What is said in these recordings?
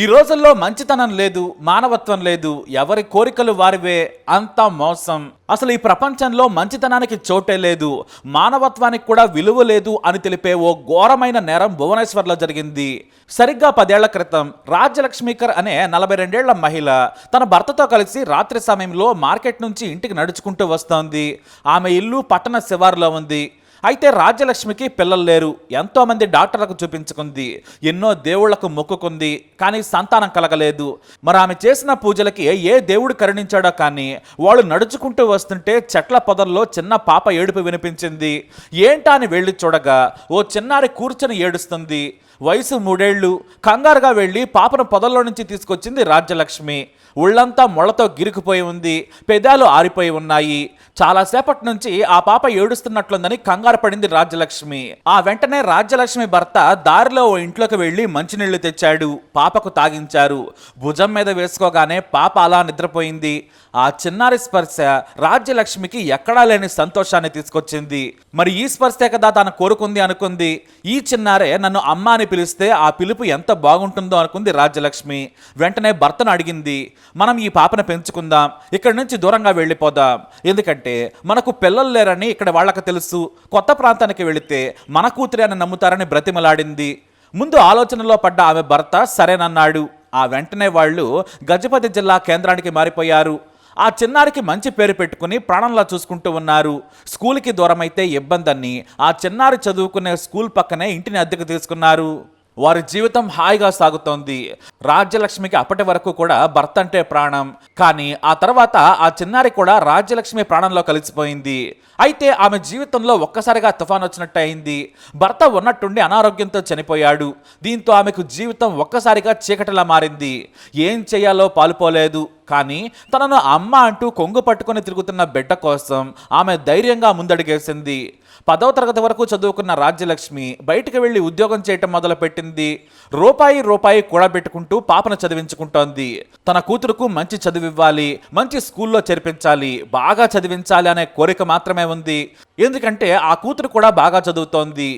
ఈ రోజుల్లో మంచితనం లేదు, మానవత్వం లేదు, ఎవరి కోరికలు వారివే, అంతా మోసం. అసలు ఈ ప్రపంచంలో మంచితనానికి చోటే లేదు, మానవత్వానికి కూడా విలువ లేదు అని తెలిపే ఓ ఘోరమైన నేరం భువనేశ్వర్లో జరిగింది. సరిగ్గా 10 ఏళ్ల క్రితం రాజ్యలక్ష్మీకర్ అనే 42 ఏళ్ల మహిళ తన భర్తతో కలిసి రాత్రి సమయంలో మార్కెట్ నుంచి ఇంటికి నడుచుకుంటూ వస్తోంది. ఆమె ఇల్లు పట్టణ శివారులో ఉంది. అయితే రాజ్యలక్ష్మికి పిల్లలు లేరు. ఎంతోమంది డాక్టర్లకు చూపించుకుంది, ఎన్నో దేవుళ్లకు మొక్కుకుంది, కానీ సంతానం కలగలేదు. మరి ఆమె చేసిన పూజలకి ఏ దేవుడు కరుణించాడో కానీ వాళ్ళు నడుచుకుంటూ వస్తుంటే చెట్ల పొదల్లో చిన్న పాప ఏడుపు వినిపించింది. ఏంటా అని వెళ్ళి చూడగా ఓ చిన్నారి కూర్చొని ఏడుస్తుంది. వయసు 3 ఏళ్ళు. కంగారుగా వెళ్ళి పాపను పొదల్లో నుంచి తీసుకొచ్చింది రాజ్యలక్ష్మి. ఒళ్ళంతా మొళ్ళతో గిరికిపోయి ఉంది, పెదాలు ఆరిపోయి ఉన్నాయి. చాలాసేపటి నుంచి ఆ పాప ఏడుస్తున్నట్లుందని కంగారు పడింది రాజ్యలక్ష్మి. ఆ వెంటనే రాజ్యలక్ష్మి భర్త దారిలో ఓ ఇంట్లోకి వెళ్ళి మంచినీళ్లు తెచ్చాడు. పాపకు తాగించారు. భుజం మీద వేసుకోగానే పాప అలా నిద్రపోయింది. ఆ చిన్నారి స్పర్శ రాజ్యలక్ష్మికి ఎక్కడా లేని సంతోషాన్ని తీసుకొచ్చింది. మరి ఈ స్పర్శే కదా తాను కోరుకుంది అనుకుంది. ఈ చిన్నారే నన్ను అమ్మ అని పిలిస్తే ఆ పిలుపు ఎంత బాగుంటుందో అనుకుంది రాజ్యలక్ష్మి. వెంటనే భర్తను అడిగింది, మనం ఈ పాపను పెంచుకుందాం, ఇక్కడి నుంచి దూరంగా వెళ్ళిపోదాం, ఎందుకంటే మనకు పిల్లలు లేరని ఇక్కడ వాళ్ళకి తెలుసు, కొత్త ప్రాంతానికి వెళితే మన కూతురే అని నమ్ముతారని బ్రతిమలాడింది. ముందు ఆలోచనలో పడ్డ ఆమె భర్త సరేనన్నాడు. ఆ వెంటనే వాళ్ళు గజపతి జిల్లా కేంద్రానికి మారిపోయారు. ఆ చిన్నారికి మంచి పేరు పెట్టుకుని ప్రాణంలా చూసుకుంటూ ఉన్నారు. స్కూల్కి దూరమైతే ఇబ్బందని ఆ చిన్నారి చదువుకునే స్కూల్ పక్కనే ఇంటిని అద్దెకు తీసుకున్నారు. వారి జీవితం హాయిగా సాగుతోంది. రాజ్యలక్ష్మికి అప్పటి వరకు కూడా భర్త అంటే ప్రాణం, కానీ ఆ తర్వాత ఆ చిన్నారి కూడా రాజ్యలక్ష్మి ప్రాణంలో కలిసిపోయింది. అయితే ఆమె జీవితంలో ఒక్కసారిగా తుఫాన్ వచ్చినట్టు అయింది. భర్త ఉన్నట్టుండి అనారోగ్యంతో చనిపోయాడు. దీంతో ఆమెకు జీవితం ఒక్కసారిగా చీకటిలా మారింది. ఏం చేయాలో పాలుపోలేదు. కానీ తనను అమ్మ అంటూ కొంగు పట్టుకుని తిరుగుతున్న బిడ్డ కోసం ఆమె ధైర్యంగా ముందడుగేసింది. 10వ తరగతి వరకు చదువుకున్న రాజ్యలక్ష్మి బయటికి వెళ్ళి ఉద్యోగం చేయటం మొదలుపెట్టింది. రూపాయి కూడబెట్టుకుంటూ పాపను చదివించుకుంటోంది. తన కూతురుకు మంచి చదివివ్వాలి, మంచి స్కూల్లో చేర్పించాలి, బాగా చదివించాలి అనే కోరిక మాత్రమే ఉంది. ఎందుకంటే ఆ కూతురు కూడా బాగా చదువుతోంది.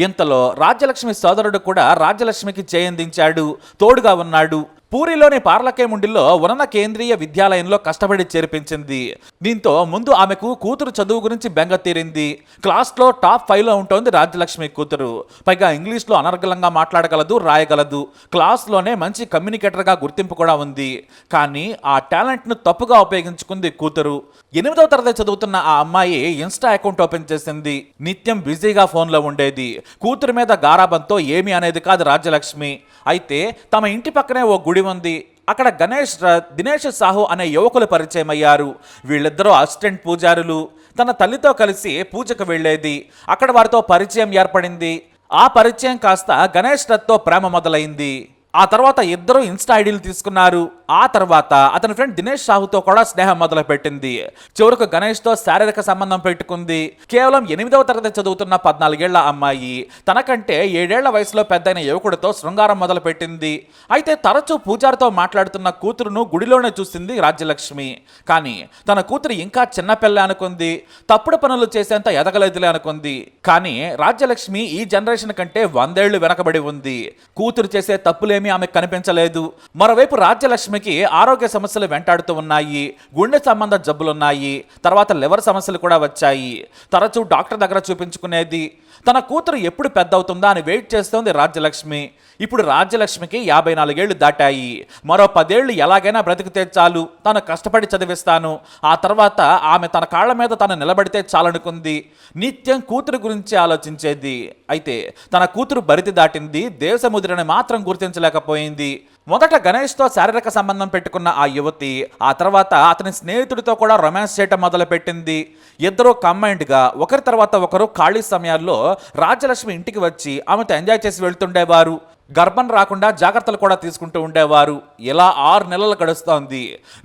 ఇంతలో రాజ్యలక్ష్మి సోదరుడు కూడా రాజ్యలక్ష్మికి చేయందించాడు, తోడుగా ఉన్నాడు. పూరిలోని పార్లకేముండిలో ఉన్నత కేంద్రీయ విద్యాలయంలో కష్టపడి చేర్పించింది. దీంతో ముందు ఆమెకు కూతురు చదువు గురించి బెంగ తీరింది. క్లాస్లో టాప్ 5లో ఉంటుంది రాజ్యలక్ష్మి కూతురు. పైగా ఇంగ్లీష్లో అనర్గళంగా మాట్లాడగలదు, రాయగలదు. క్లాస్లోనే మంచి కమ్యూనికేటర్గా గుర్తింపు కూడా ఉంది. కానీ ఆ టాలెంట్ను తప్పుగా ఉపయోగించుకుంది కూతురు. 8వ తరగతి చదువుతున్న ఆ అమ్మాయి ఇన్స్టా అకౌంట్ ఓపెన్ చేసింది. నిత్యం బిజీగా ఫోన్లో ఉండేది. కూతురు మీద గారాబంతో ఏమీ అనేది కాదు రాజ్యలక్ష్మి. అయితే తమ ఇంటి పక్కనే ఓ గుడి ఉంది. అక్కడ గణేష్ రథ్, దినేష్ సాహు అనే యువకులు పరిచయం అయ్యారు. వీళ్ళిద్దరూ అసిస్టెంట్ పూజారులు. తన తల్లితో కలిసి పూజకు వెళ్లేది. అక్కడ వారితో పరిచయం ఏర్పడింది. ఆ పరిచయం కాస్త గణేష్ రథ్తో ప్రేమ మొదలైంది. ఆ తర్వాత ఇద్దరు ఇన్స్టా ఐడీలు తీసుకున్నారు. ఆ తర్వాత అతని ఫ్రెండ్ దినేష్ సాహుతో కూడా స్నేహం మొదలు పెట్టింది. చివరకు గణేష్తో శారీరక సంబంధం పెట్టుకుంది. కేవలం 8వ తరగతి చదువుతున్న 14 ఏళ్ల అమ్మాయి తనకంటే 7 ఏళ్ల వయసులో పెద్దయిన యువకుడితో శృంగారం మొదలు పెట్టింది. అయితే తరచూ పూజారితో మాట్లాడుతున్న కూతురును గుడిలోనే చూసింది రాజ్యలక్ష్మి. కానీ తన కూతురు ఇంకా చిన్నపిల్ల అనుకుంది. తప్పుడు పనులు చేసేంత ఎదగలేదులే అనుకుంది. కానీ రాజ్యలక్ష్మి ఈ జనరేషన్ కంటే 100 ఏళ్లు వెనకబడి ఉంది. కూతురు చేసే తప్పులేమీ ఆమెకు కనిపించలేదు. మరోవైపు రాజ్యలక్ష్మికి ఆరోగ్య సమస్యలు వెంటాడుతూ ఉన్నాయి. గుండె సంబంధ జబ్బులున్నాయి. తర్వాత లివర్ సమస్యలు కూడా వచ్చాయి. తరచూ డాక్టర్ దగ్గర చూపించుకునేది. తన కూతురు ఎప్పుడు పెద్ద అవుతుందా అని వెయిట్ చేస్తోంది రాజ్యలక్ష్మి. ఇప్పుడు రాజ్యలక్ష్మికి 54 ఏళ్లు దాటాయి. మరో 10 ఏళ్లు ఎలాగైనా బ్రతికితే చాలు, తాను కష్టపడి చదివిస్తాను, ఆ తర్వాత ఆమె తన కాళ్ల మీద తాను నిలబడితే చాలనుకుంది. నిత్యం కూతురు గురించి ఆలోచించేది. అయితే తన కూతురు బరితి దాటింది, దేశముద్రని మాత్రం గుర్తించలేకపోయింది. మొదట గణేష్తో శారీరక సంబంధం పెట్టుకున్న ఆ యువతి ఆ తర్వాత అతని స్నేహితుడితో కూడా రొమాన్స్ చేయటం మొదలుపెట్టింది. ఇద్దరూ కంబైన్డ్గా ఒకరి తర్వాత ఒకరు ఖాళీ సమయాల్లో రాజ్యలక్ష్మి ఇంటికి వచ్చి ఆమెతో ఎంజాయ్ చేసి వెళ్తుండేవారు. గర్భం రాకుండా జాగ్రత్తలు కూడా తీసుకుంటూ ఉండేవారు. ఇలా 6 నెలలు గడుస్తోంది.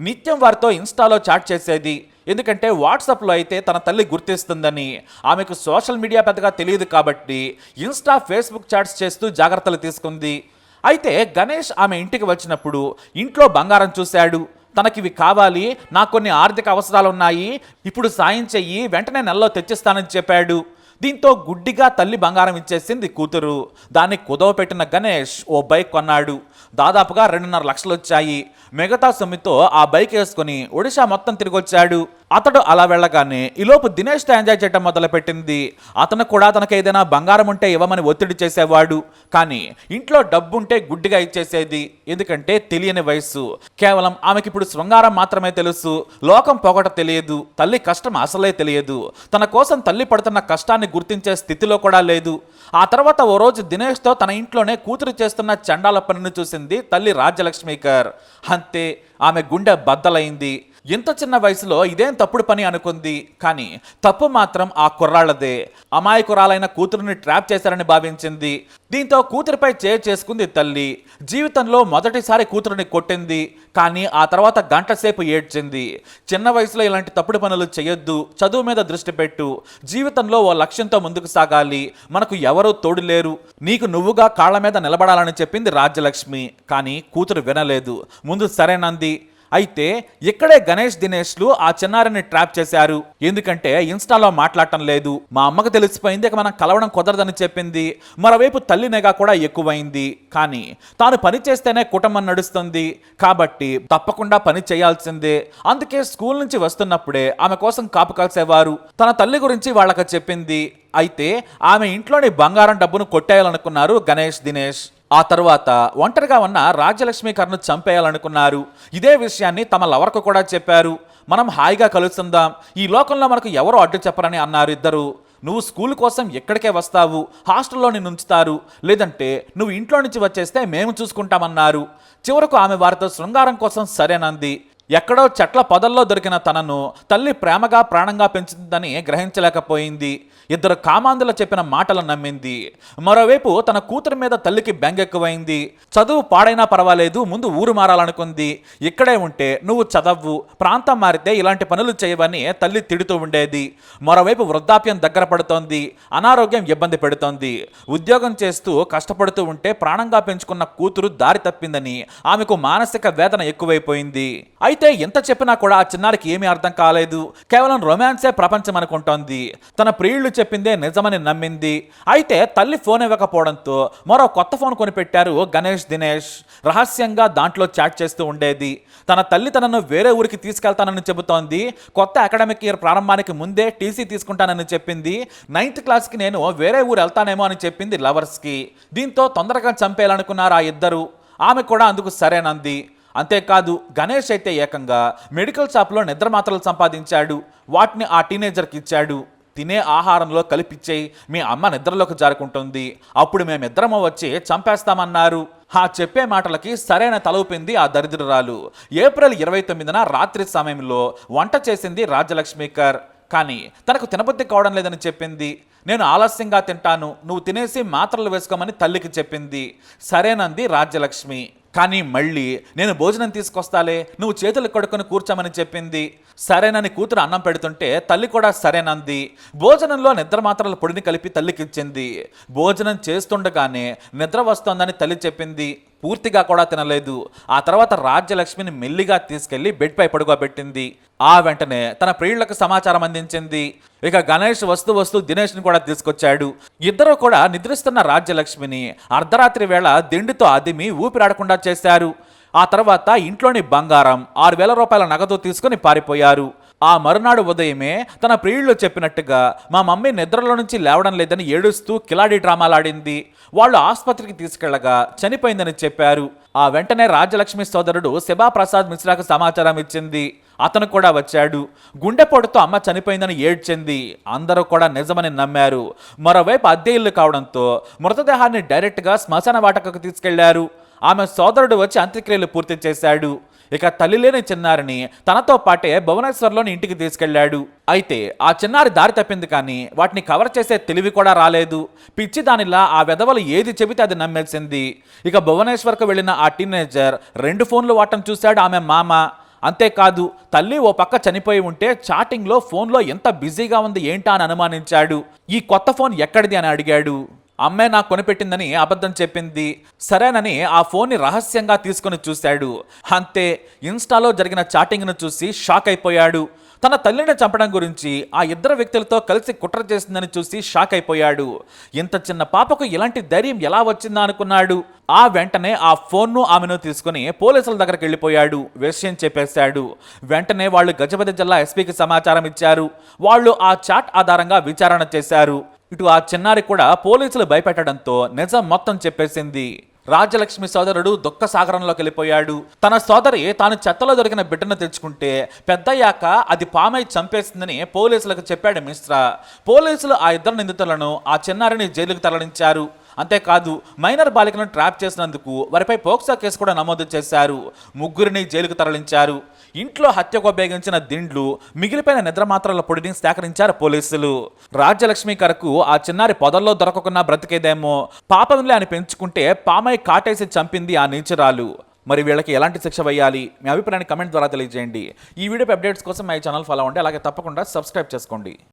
నిత్యం వారితో ఇన్స్టాలో చాట్ చేసేది. ఎందుకంటే వాట్సాప్లో అయితే తన తల్లి గుర్తిస్తుందని. ఆమెకు సోషల్ మీడియా పెద్దగా తెలియదు కాబట్టి ఇన్స్టా, ఫేస్బుక్ చాట్స్ చేస్తూ జాగ్రత్తలు తీసుకుంది. అయితే గణేష్ ఆమె ఇంటికి వచ్చినప్పుడు ఇంట్లో బంగారం చూశాడు. తనకివి కావాలి, నాకు కొన్ని ఆర్థిక అవసరాలు ఉన్నాయి, ఇప్పుడు సాయం చెయ్యి, వెంటనే నెలలో తెచ్చిస్తానని చెప్పాడు. దీంతో గుడ్డిగా తల్లి బంగారం ఇచ్చేసింది కూతురు. దాన్ని కుదవపెట్టిన గణేష్ ఓ బైక్ కొన్నాడు. దాదాపుగా 2.5 లక్షలు వచ్చాయి. మిగతా సొమ్మితో ఆ బైక్ వేసుకుని ఒడిశా మొత్తం తిరిగొచ్చాడు. అతడు అలా వెళ్ళగానే ఈలోపు దినేష్ తో ఎంజాయ్ చేయడం మొదలుపెట్టింది. అతను కూడా తనకు ఏదైనా బంగారం ఉంటే ఇవ్వమని ఒత్తిడి చేసేవాడు. కానీ ఇంట్లో డబ్బుంటే గుడ్డిగా ఇచ్చేసేది. ఎందుకంటే తెలియని వయసు. కేవలం ఆమెకి ఇప్పుడు శృంగారం మాత్రమే తెలుసు. లోకం పొగట తెలియదు. తల్లి కష్టం అసలే తెలియదు. తన కోసం తల్లి పడుతున్న కష్టాన్ని గుర్తించే స్థితిలో కూడా లేదు. ఆ తర్వాత ఓ రోజు దినేష్తో తన ఇంట్లోనే కూతురు చేస్తున్న చండాల పనిని చూసింది తల్లి రాజ్యలక్ష్మీకర్. అంతే, ఆమె గుండె బద్దలైంది. ఇంత చిన్న వయసులో ఇదేం తప్పుడు పని అనుకుంది. కానీ తప్పు మాత్రం ఆ కుర్రాళ్లదే. అమాయకురాలైన కూతురుని ట్రాప్ చేశారని భావించింది. దీంతో కూతురిపై చేసుకుంది తల్లి. జీవితంలో మొదటిసారి కూతురుని కొట్టింది. కానీ ఆ తర్వాత గంట సేపు ఏడ్చింది. చిన్న వయసులో ఇలాంటి తప్పుడు పనులు చేయొద్దు, చదువు మీద దృష్టి పెట్టు, జీవితంలో ఓ లక్ష్యంతో ముందుకు సాగాలి, మనకు ఎవరూ తోడు లేరు, నీకు నువ్వుగా కాళ్ల మీద నిలబడాలని చెప్పింది రాజ్యలక్ష్మి. కానీ కూతురు వినలేదు. ముందు సరేనంది. అయితే ఇక్కడే గణేష్ దినేష్లు ఆ చిన్నారిని ట్రాప్ చేశారు. ఎందుకంటే ఇన్స్టాలో మాట్లాడటం లేదు. మా అమ్మకు తెలిసిపోయింది, ఇక మనం కలవడం కుదరదని చెప్పింది. మరోవైపు తల్లి నిఘా కూడా ఎక్కువైంది. కానీ తాను పని చేస్తేనే కుటుంబం నడుస్తుంది కాబట్టి తప్పకుండా పని చేయాల్సిందే. అందుకే స్కూల్ నుంచి వస్తున్నప్పుడే ఆమె కోసం కాపు కాల్సేవారు. తన తల్లి గురించి వాళ్ళకి చెప్పింది. అయితే ఆమె ఇంట్లోని బంగారం డబ్బును కొట్టేయాలనుకున్నారు గణేష్ దినేష్. ఆ తర్వాత ఒంటరిగా ఉన్న రాజ్యలక్ష్మీకర్ను చంపేయాలనుకున్నారు. ఇదే విషయాన్ని తమ లవర్కు కూడా చెప్పారు. మనం హాయిగా కలుస్తుందాం, ఈ లోకంలో మనకు ఎవరో అడ్డు చెప్పరని అన్నారు ఇద్దరు. నువ్వు స్కూల్ కోసం ఎక్కడికే వస్తావు, హాస్టల్లో నిన్ను ఉంచుతారు, లేదంటే నువ్వు ఇంట్లో నుంచి వచ్చేస్తే మేము చూసుకుంటామన్నారు. చివరకు ఆమె వారితో శృంగారం కోసం సరేనంది. ఎక్కడో చెట్ల పొదల్లో దొరికిన తనను తల్లి ప్రేమగా ప్రాణంగా పెంచుతుందని గ్రహించలేకపోయింది. ఇద్దరు కామాంధుల చెప్పిన మాటలు నమ్మింది. మరోవైపు తన కూతురి మీద తల్లికి బెంగెక్కువైంది. చదువు పాడైనా పర్వాలేదు, ముందు ఊరు మారాలనుకుంది. ఇక్కడే ఉంటే నువ్వు చదవు, ప్రాంతం మారితే ఇలాంటి పనులు చేయవని తల్లి తిడుతూ ఉండేది. మరోవైపు వృద్ధాప్యం దగ్గర పడుతోంది. అనారోగ్యం ఇబ్బంది పెడుతోంది. ఉద్యోగం చేస్తూ కష్టపడుతూ ఉంటే ప్రాణంగా పెంచుకున్న కూతురు దారి తప్పిందని ఆమెకు మానసిక వేదన ఎక్కువైపోయింది. అయితే ఎంత చెప్పినా కూడా ఆ చిన్నారికి ఏమీ అర్థం కాలేదు. కేవలం రొమాన్సే ప్రపంచం అనుకుంటోంది. తన ప్రియుళ్ళు చెప్పిందే నిజమని నమ్మింది. అయితే తల్లి ఫోన్ ఇవ్వకపోవడంతో మరో కొత్త ఫోన్ కొనిపెట్టారు గణేష్ దినేష్. రహస్యంగా దాంట్లో చాట్ చేస్తూ ఉండేది. తన తల్లి తనను వేరే ఊరికి తీసుకెళ్తానని చెబుతోంది. కొత్త అకాడమిక్ ఇయర్ ప్రారంభానికి ముందే టీసీ తీసుకుంటానని చెప్పింది. 9th క్లాస్కి నేను వేరే ఊరు వెళ్తానేమో అని చెప్పింది లవర్స్కి. దీంతో తొందరగా చంపేయాలనుకున్నారు ఆ ఇద్దరు. ఆమె కూడా అందుకు సరేనంది. అంతేకాదు గణేష్ అయితే ఏకంగా మెడికల్ షాప్లో నిద్ర మాత్రలు సంపాదించాడు. వాటిని ఆ టీనేజర్కి ఇచ్చాడు. తినే ఆహారంలో కలిపిచ్చేయి, మీ అమ్మ నిద్రలోకి జారుకుంటుంది, అప్పుడు మేమిద్దరము వచ్చి చంపేస్తామన్నారు. ఆ చెప్పే మాటలకి సరైన తలూపింది ఆ దరిద్రురాలు. ఏప్రిల్ 29న రాత్రి సమయంలో వంట చేసింది రాజ్యలక్ష్మీకర్. కానీ తనకు తినబుద్ధి కావడం లేదని చెప్పింది. నేను ఆలస్యంగా తింటాను, నువ్వు తినేసి మాత్రలు వేసుకోమని తల్లికి చెప్పింది. సరేనంది రాజ్యలక్ష్మి. కానీ మళ్ళీ నేను భోజనం తీసుకొస్తాలే, నువ్వు చేతులు కడుక్కొని కూర్చోమని చెప్పింది. సరేనని కూతురు అన్నం పెడుతుంటే తల్లి కూడా సరేనంది. భోజనంలో నిద్ర మాత్రల పొడిని కలిపి తల్లికిచ్చింది. భోజనం చేస్తుండగానే నిద్ర వస్తోందని తల్లి చెప్పింది. పూర్తిగా కూడా తినలేదు. ఆ తర్వాత రాజ్యలక్ష్మిని మెల్లిగా తీసుకెళ్లి బెడ్పై పడుకోబెట్టింది. ఆ వెంటనే తన ప్రియులకు సమాచారం అందించింది. ఇక గణేష్ వస్తూ దినేష్ని కూడా తీసుకొచ్చాడు. ఇద్దరు కూడా నిద్రిస్తున్న రాజ్యలక్ష్మిని అర్ధరాత్రి వేళ దిండితో అదిమి ఊపిరాడకుండా చేశారు. ఆ తర్వాత ఇంట్లోని బంగారం 6,000 రూపాయల నగదు తీసుకుని పారిపోయారు. ఆ మరునాడు ఉదయమే తన ప్రియుళ్ళు చెప్పినట్టుగా మా మమ్మీ నిద్రలో నుంచి లేవడం లేదని ఏడుస్తూ కిలాడి డ్రామాలాడింది. వాళ్ళు ఆసుపత్రికి తీసుకెళ్లగా చనిపోయిందని చెప్పారు. ఆ వెంటనే రాజ్యలక్ష్మి సోదరుడు శివాప్రసాద్ మిశ్రాకు సమాచారం ఇచ్చింది. అతను కూడా వచ్చాడు. గుండెపోటుతో అమ్మ చనిపోయిందని ఏడ్చింది. అందరూ కూడా నిజమని నమ్మారు. మరోవైపు అద్దె ఇల్లు కావడంతో మృతదేహాన్ని డైరెక్ట్గా శ్మశాన వాటకకు తీసుకెళ్లారు. ఆమె సోదరుడు వచ్చి అంత్యక్రియలు పూర్తి చేశాడు. ఇక తల్లి లేని చిన్నారిని తనతో పాటే భువనేశ్వర్లోని ఇంటికి తీసుకెళ్లాడు. అయితే ఆ చిన్నారి దారి తప్పింది, కానీ వాటిని కవర్ చేసే తెలివి కూడా రాలేదు. పిచ్చి దానిలా ఆ వెధవలు ఏది చెబితే అది నమ్మేసింది. ఇక భువనేశ్వర్కు వెళ్ళిన ఆ టీనేజర్ 2 ఫోన్లు వాడటం చూశాడు ఆమె మామ. అంతేకాదు తల్లి ఓ పక్క చనిపోయి ఉంటే చాటింగ్లో ఫోన్లో ఎంత బిజీగా ఉంది ఏంటా అని అనుమానించాడు. ఈ కొత్త ఫోన్ ఎక్కడిది అని అడిగాడు. అమ్మే నాకు కొనిపెట్టిందని అబద్ధం చెప్పింది. సరేనని ఆ ఫోన్ని రహస్యంగా తీసుకుని చూశాడు. అంతే, ఇన్స్టాలో జరిగిన చాటింగ్ను చూసి షాక్ అయిపోయాడు. తన తల్లిని చంపడం గురించి ఆ ఇద్దరు వ్యక్తులతో కలిసి కుట్ర చేసిందని చూసి షాక్ అయిపోయాడు. ఇంత చిన్న పాపకు ఇలాంటి ధైర్యం ఎలా వచ్చిందా అనుకున్నాడు. ఆ వెంటనే ఆ ఫోన్ను ఆమెను తీసుకుని పోలీసుల దగ్గరికి వెళ్ళిపోయాడు. విషయం చెప్పేశాడు. వెంటనే వాళ్ళు గజపతి జిల్లా ఎస్పీకి సమాచారం ఇచ్చారు. వాళ్ళు ఆ చాట్ ఆధారంగా విచారణ చేశారు. ఇటు ఆ చిన్నారి కూడా పోలీసులు భయపెట్టడంతో నిజం మొత్తం చెప్పేసింది. రాజ్యలక్ష్మి సోదరుడు దుఃఖ సాగరంలోకి వెళ్ళిపోయాడు. తన సోదరి తాను చెత్తలో దొరికిన బిడ్డను తెచ్చుకుంటే పెద్దయ్యాక అది పామై చంపేస్తుందని పోలీసులకు చెప్పాడు మిశ్రా. పోలీసులు ఆ ఇద్దరు నిందితులను ఆ చిన్నారిని జైలుకు తరలించారు. అంతేకాదు మైనర్ బాలికను ట్రాప్ చేసినందుకు వారిపై పోక్సో కేసు కూడా నమోదు చేశారు. ముగ్గురిని జైలుకు తరలించారు. ఇంట్లో హత్యకు ఉపయోగించిన దిండ్లు, మిగిలిపోయిన నిద్రమాత్రల పొడిని సేకరించారు పోలీసులు. రాజ్యలక్ష్మి కరకు ఆ చిన్నారి పొదల్లో దొరకకున్నా బ్రతికేదేమో, పాపంలే అని పెంచుకుంటే పామై కాటేసి చంపింది ఆ నీచురాలు. మరి వీళ్ళకి ఎలాంటి శిక్ష వేయాలి? మీ అభిప్రాయాన్ని కమెంట్ ద్వారా తెలియజేయండి. ఈ వీడియో అప్డేట్స్ కోసం మా ఛానల్ ఫాలో అవ్వండి. అలాగే తప్పకుండా సబ్స్క్రైబ్ చేసుకోండి.